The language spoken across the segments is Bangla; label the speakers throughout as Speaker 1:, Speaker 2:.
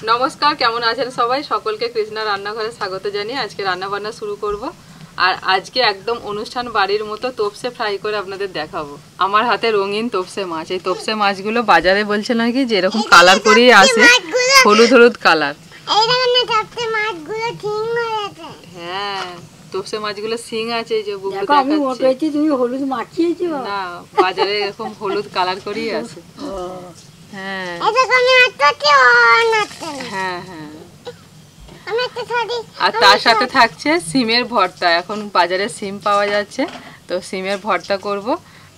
Speaker 1: নমস্কার, কেমন আছেন সবাই? সকলকে কৃষ্ণা রান্নাঘরে স্বাগত জানিয়ে আজকে রান্না বান্না শুরু করব। আর আজকে একদম অনুষ্ঠান বাড়ির মতো তোপসে ফ্রাই করে আপনাদের দেখাবো। আমার হাতে রঙিন তোপসে মাছ। এই তোপসে মাছগুলো বাজারে বলছে নাকি যে এরকম কালার করেই আসে, হলুদ হলুদ কালার। হ্যাঁ, তোপসে মাছগুলো শিং আছে, এই যে বুবলু দেখাচ্ছে।
Speaker 2: তুমি হলুদ মাখিয়েছো
Speaker 1: না, বাজারে এরকম হলুদ কালার করেই আসে। হ্যাঁ হ্যাঁ হ্যাঁ, আর তার সাথে থাকছে সিমের ভর্তা। এখন বাজারে সিম পাওয়া যাচ্ছে, তো সিমের ভর্তা করব।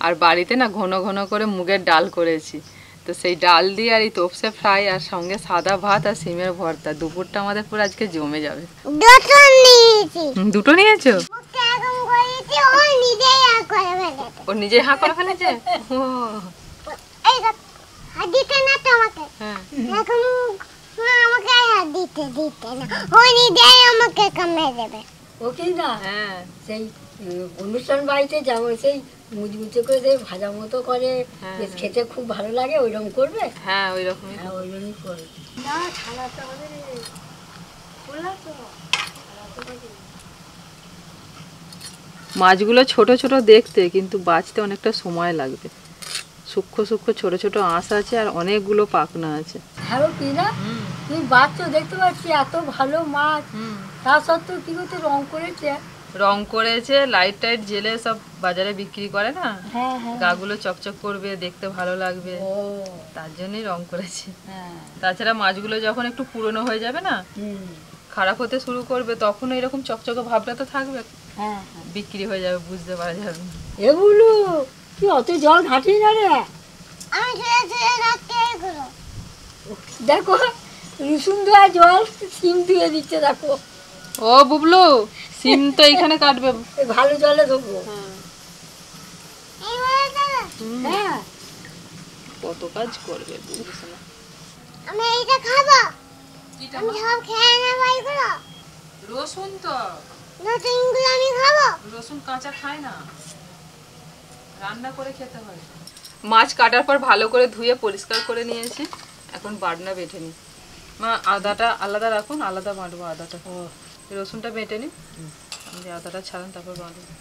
Speaker 1: আর বাড়িতে না ঘন ঘন করে মুগের ডাল করেছি, তো সেই ডাল দিয়ে আর এই তোপসে ফ্রাই আর সঙ্গে সাদা ভাত আর সিমের ভর্তা, দুপুরটা আমাদের পুরো আজকে জমে যাবে। দুটো নিয়েছো? ও নিজে হাঁ করে ফেলেছে।
Speaker 2: অনুষ্ঠান বাড়িতে যাবো, সেই মুচমুচে করে সেই ভাজা মতো করে, খেতে খুব ভালো লাগে। ওইরকম করবে?
Speaker 1: হ্যাঁ, ওইরকমই
Speaker 2: ওইরকমই করবে। না, খালাতে হবে রে।
Speaker 1: মাছগুলো ছোট ছোট দেখতে, কিন্তু বাছতে অনেকটা সময় লাগবে। সূক্ষ্ম সূক্ষ্ম ছোট ছোট আঁশ আছে আর অনেকগুলো পাখনা আছে।
Speaker 2: হ্যাঁ কি না, তুমি বাচ্চা দেখতে পাচ্ছি এত ভালো মাছ, তা সত্ত্বেও কি করতে রং করেছে?
Speaker 1: রং করেছে, লাইট টাইট জেলে সব বাজারে বিক্রি করে না, গাগুলো চকচক করবে, দেখতে ভালো লাগবে, তার জন্যই রং করেছে। তাছাড়া মাছগুলো যখন একটু পুরনো হয়ে যাবে না, খারাপ হতে শুরু করবে, তখন এরকম চকচকে ভাবটা তো থাকবে, বিক্রি হয়ে যাবে, বুঝতে পারা যাবে না।
Speaker 2: এগুলো কি অত জল ঘাটিস না রে? দেখো রসুন ধোয়া জল সিম ধুয়ে দিচ্ছে, দেখো।
Speaker 1: ও বুবলু, সিম তো এইখানে কাটবে,
Speaker 2: ভালো জলে ধোবো। হ্যাঁ,
Speaker 1: কত কাজ করবে।
Speaker 3: আমি এইটা খাবো, আমি সব খেয়ে নেব। এইগুলো
Speaker 1: রসুন তো
Speaker 3: নতুনগুলো আমি খাবো।
Speaker 1: রসুন কাঁচা খায় না, রান্না করে খেতে হয়। মাছ কাটার পর ভালো করে ধুয়ে পরিষ্কার করে নিয়েছি, এখন বাটনা বেটে নিই। মা আদাটা আলাদা রাখুন, আলাদা বাটবো আদাটা। রসুনটা বেটে নিই, আদাটা ছাড়ান, তারপর বাটবো।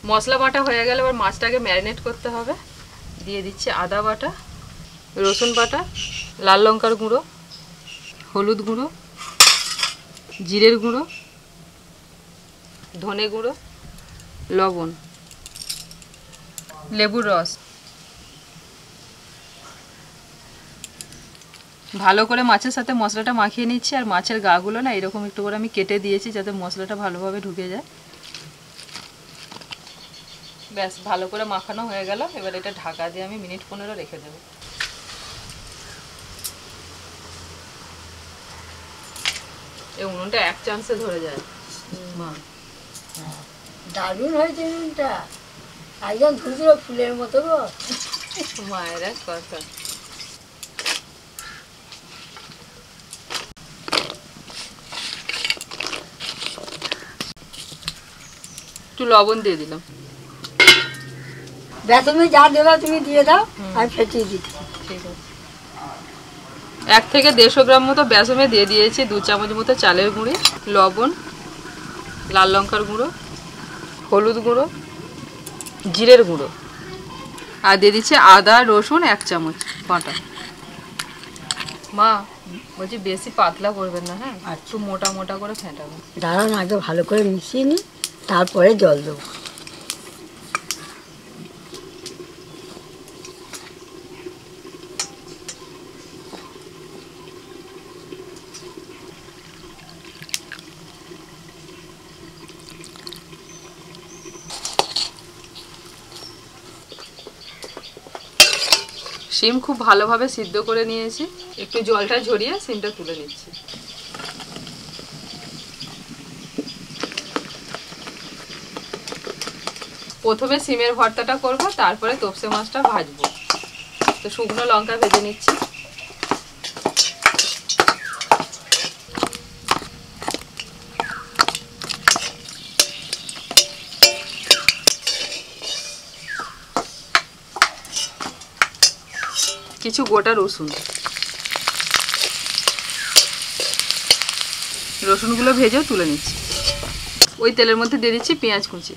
Speaker 1: মশলা বাটা হয়ে গেলে এবার মাছটাকে ম্যারিনেট করতে হবে। দিয়ে দিচ্ছি আদা বাটা, রসুন বাটা, লাল লঙ্কার গুঁড়ো, হলুদ গুঁড়ো, জিরের গুঁড়ো, ধনে গুঁড়ো, লবণ, লেবুর রস। ভালো করে মাছের সাথে মশলাটা মাখিয়ে নিচ্ছি। আর মাছের গাগুলো না এরকম একটু করে আমি কেটে দিয়েছি, যাতে মশলাটা ভালোভাবে ঢুকে যায়। ব্যাস, ভালো করে মাখানো হয়ে গেল। এবার এটা ঢাকা দিয়ে আমি মিনিট 15 রেখে দেব। এই উনুনটা এক চান্সে ধরে যায়। মা
Speaker 2: দারুণ হয়েছে উনুনটা, একদম ধুধুরো ফুলের মতো গো।
Speaker 1: মায়ের এক কথা। একটু লবণ দিয়ে দিলাম।
Speaker 2: বেসনে যা দেবা তুমি দিয়ে দাও, আমি ফেটিয়ে দিচ্ছি।
Speaker 1: ঠিক আছে, 1 থেকে 150 গ্রাম মতো বেসনে দিয়ে দিয়েছি, 2 চামচ মতো চালের গুঁড়ি, লবণ, লাল লঙ্কার গুঁড়ো, হলুদ গুঁড়ো, জিরের গুঁড়ো, আর দিয়ে দিচ্ছি আদা রসুন 1 চামচ বাটা। মা বলছি বেশি পাতলা করবেন না, হ্যাঁ, একটু মোটা মোটা করে ফেটাবেন।
Speaker 2: দাঁড়ান, আগে ভালো করে মিশিয়ে নিই, তারপরে জল দেবো।
Speaker 1: শিম খুব ভালোভাবে সিদ্ধ করে নিয়েছি, একটু জলটা ঝরিয়ে শিমটা তুলে নিচ্ছি। প্রথমে সিমের ভর্তাটা করব, তারপরে তোপসে মাছটা ভাজবো। তো শুকনো লঙ্কা ভেজে নিচ্ছি। কিছু গোটা রসুন, রসুনগুলো ভেজেও তুলে নিচ্ছি। ওই তেলের মধ্যে দিয়ে দিচ্ছি পেঁয়াজ কুচি।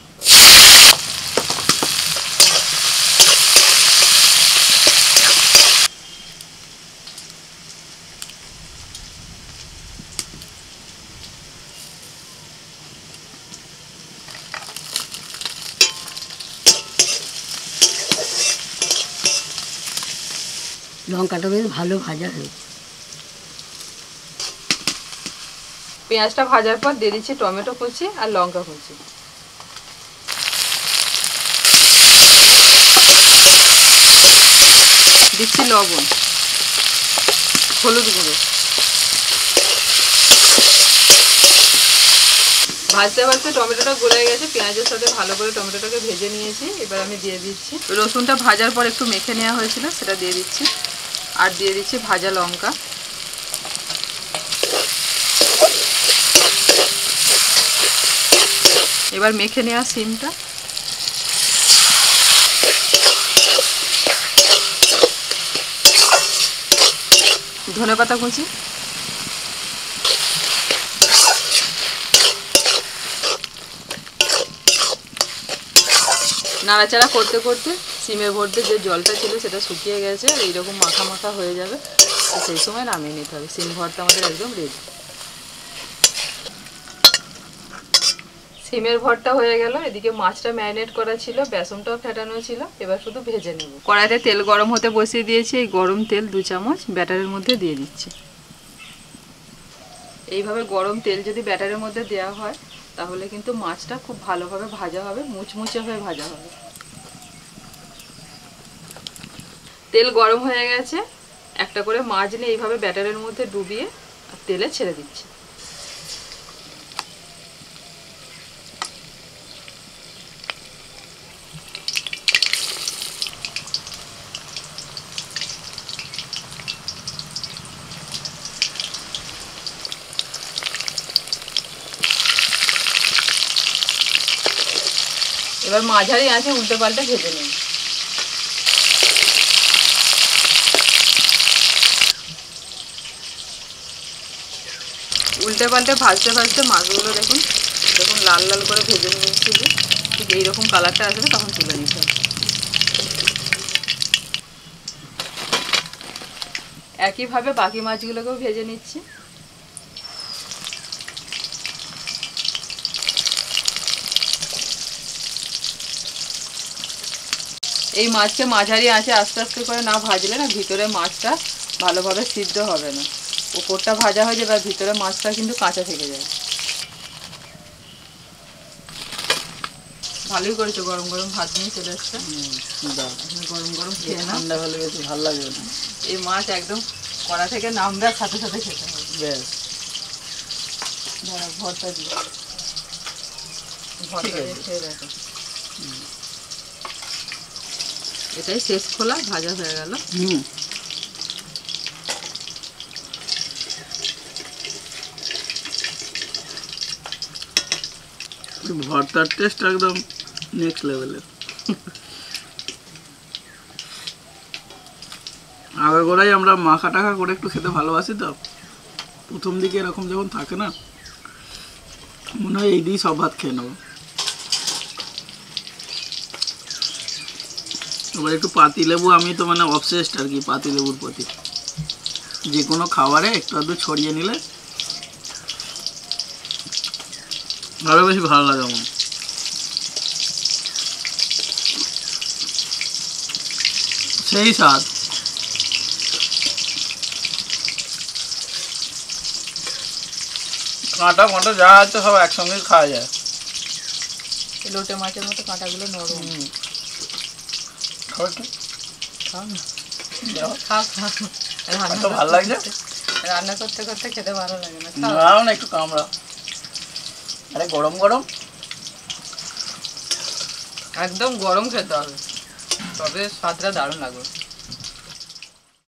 Speaker 2: লঙ্কাটা বেশ ভালো ভাজা হয়েছে।
Speaker 1: পেঁয়াজটা ভাজার পর দিয়ে দিচ্ছি টমেটো কুচি আর লঙ্কা কুচি। দিচ্ছি লবণ, হলুদ গুঁড়ো। ভাজতে ভাজতে টমেটোটা গলে গেছে, পেঁয়াজের সাথে ভালো করে টমেটোটাকে ভেজে নিয়েছি। এবার আমি দিয়ে দিচ্ছি রসুনটা ভাজার পর একটু মেখে নেওয়া হয়েছিল, সেটা দিয়ে দিচ্ছি। আর দিয়ে দিচ্ছি ভাজা লঙ্কা। এবার মেখে নেওয়া সিমটা, ধনেপাতা কুচি, নাড়াচাড়া করতে করতে সিমের মধ্যে যে জলটা ছিল সেটা শুকিয়ে গেছে, আর এইরকম মাখা মাখা হয়ে যাবে। সেই সময় নামিয়ে নিতে হবে। সিম ভর্তা আমাদের একদম রেডি। সিমের ভর্তা হয়ে গেল। এদিকে মাছটা ম্যারিনেট করা ছিল, বেসনটাও ফেটানো ছিল। এবার শুধু ভেজে নেব। কড়াইতে তেল গরম হতে বসিয়ে দিয়েছি। এই গরম তেল 2 চামচ ব্যাটারের মধ্যে দিয়ে দিচ্ছি। এইভাবে গরম তেল যদি ব্যাটারের মধ্যে দেওয়া হয় তাহলে কিন্তু মাছটা খুব ভালোভাবে ভাজা হবে, মুচমুচে হয়ে ভাজা হবে। তেল গরম হয়ে গেছে। একটা করে মাছ নিয়ে এইভাবে ব্যাটারের মধ্যে ডুবিয়ে আর তেলে ছেড়ে দিচ্ছি। এবার মাঝারি আঁচে উল্টে পাল্টে ভেজে নিন। উল্টে পাল্টে ভাজতে ভাজতে মাছগুলো দেখুন যখন লাল লাল করে ভেজে নিয়েছি, ঠিক এইরকম কালারটা আসবে তখন তুলে নিতে হবে। একইভাবে বাকি মাছগুলোকেও ভেজে নিচ্ছি। এই মাছকে মাঝারি আঁচে আস্তে আস্তে করে না ভাজলে না ভিতরে মাছটা ভালোভাবে সিদ্ধ হবে না। উপরটা ভাজা হয়ে যাবে আর ভিতরে মাছটা কিন্তু কাঁচা থেকে যায়। ভালোই করেছো, গরম গরম ভাত নিয়ে চলে এসছে। গরম গরম খেয়ে না, ঠান্ডা হলে বেশি ভালো লাগবে না। এই মাছ একদম কড়া থেকে নামবে আর সাথে সাথে খেতে হবে। ব্যাস ভর্তা দিয়ে খেয়ে দেখো। এটাই শেষ খোলা, ভাজা হয়ে গেল।
Speaker 4: ভর্তার টেস্ট একদম নেক্সট লেভেলের। আগাগোড়াই আমরা মাখা টাখা করে একটু খেতে ভালোবাসি, তো প্রথম দিকে এরকম যখন থাকে না মনে হয় এই দিয়ে সব ভাত খেয়ে নেবো। এবার একটু পাতিলেবু, আমি তো মানে অবসেসড আর কি পাতিলেবুর প্রতি। যে কোনো খাবারে একটু আধটু ছড়িয়ে নিলে আরো বেশি ভালো লাগে আমার। সেই স্বাদ। কাঁটা ফাঁটা যা আছে সব একসঙ্গে খাওয়া যায়।
Speaker 1: লোটে মাছের মতো কাঁটাগুলো নরম।
Speaker 4: খাও একটু,
Speaker 1: খাও না, খাও খাও।
Speaker 4: ভালো লাগছে
Speaker 1: রান্না করতে করতে খেতে ভালো লাগে না?
Speaker 4: নাও না একটু কামড়া। আরে গরম গরম
Speaker 1: একদম গরম খেতে হবে, তবে স্বাদটা দারুণ লাগবে।